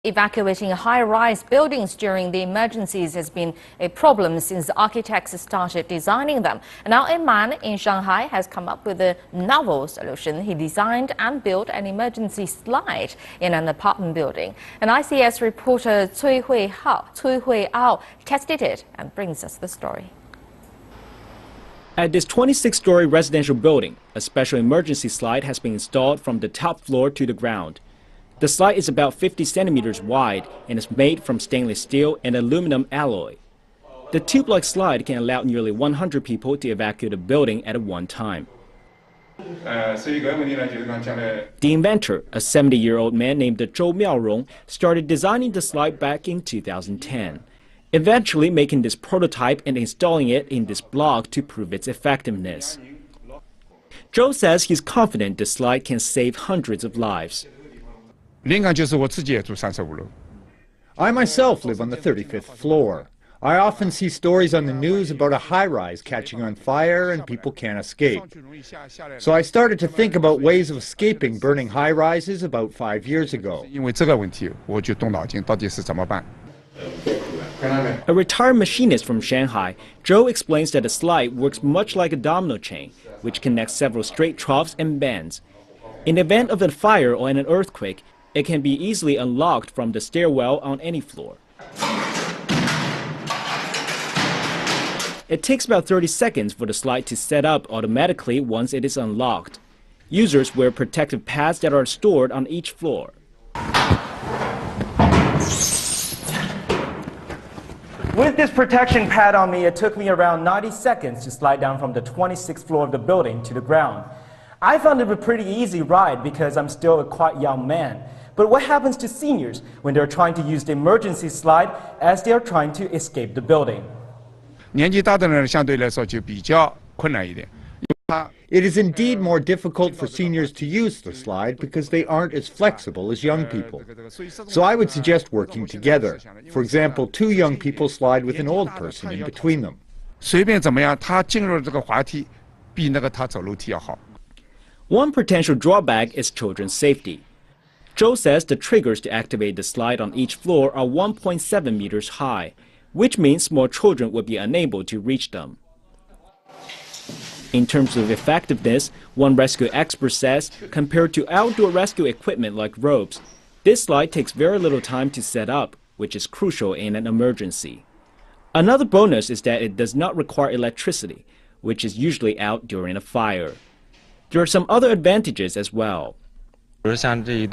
Evacuating high-rise buildings during the emergencies has been a problem since architects started designing them. And now a man in Shanghai has come up with a novel solution. He designed and built an emergency slide in an apartment building. And ICS reporter Cui Huiao tested it and brings us the story. At this 26-story residential building, a special emergency slide has been installed from the top floor to the ground. The slide is about 50 centimeters wide and is made from stainless steel and aluminum alloy. The tube-like slide can allow nearly 100 people to evacuate the building at one time. The inventor, a 70-year-old man named Zhou Miaorong, started designing the slide back in 2010, eventually making this prototype and installing it in this block to prove its effectiveness. Zhou says he's confident the slide can save hundreds of lives. I myself live on the 35th floor. I often see stories on the news about a high-rise catching on fire and people can't escape. So I started to think about ways of escaping burning high-rises about 5 years ago. A retired machinist from Shanghai, Zhou explains that the slide works much like a domino chain, which connects several straight troughs and bends. In the event of a fire or an earthquake, it can be easily unlocked from the stairwell on any floor. It takes about 30 seconds for the slide to set up automatically once it is unlocked. Users wear protective pads that are stored on each floor. With this protection pad on me, it took me around 90 seconds to slide down from the 26th floor of the building to the ground. I found it a pretty easy ride because I'm still a quite young man. But what happens to seniors when they're trying to use the emergency slide as they are trying to escape the building? It is indeed more difficult for seniors to use the slide because they aren't as flexible as young people. So I would suggest working together. For example, two young people slide with an old person in between them. One potential drawback is children's safety. Zhou says the triggers to activate the slide on each floor are 1.7 meters high, which means small children would be unable to reach them. In terms of effectiveness, one rescue expert says, compared to outdoor rescue equipment like ropes, this slide takes very little time to set up, which is crucial in an emergency. Another bonus is that it does not require electricity, which is usually out during a fire. There are some other advantages as well. Many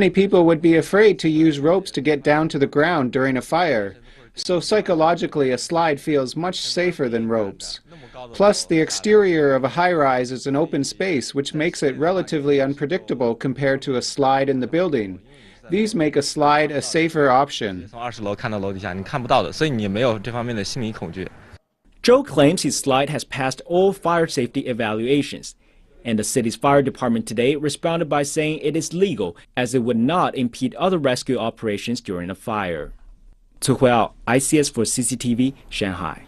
people would be afraid to use ropes to get down to the ground during a fire, so psychologically a slide feels much safer than ropes. Plus, the exterior of a high-rise is an open space, which makes it relatively unpredictable compared to a slide in the building. These make a slide a safer option. Zhou claims his slide has passed all fire safety evaluations, and the city's fire department today responded by saying it is legal as it would not impede other rescue operations during a fire. Cui Huiao, ICS for CCTV, Shanghai.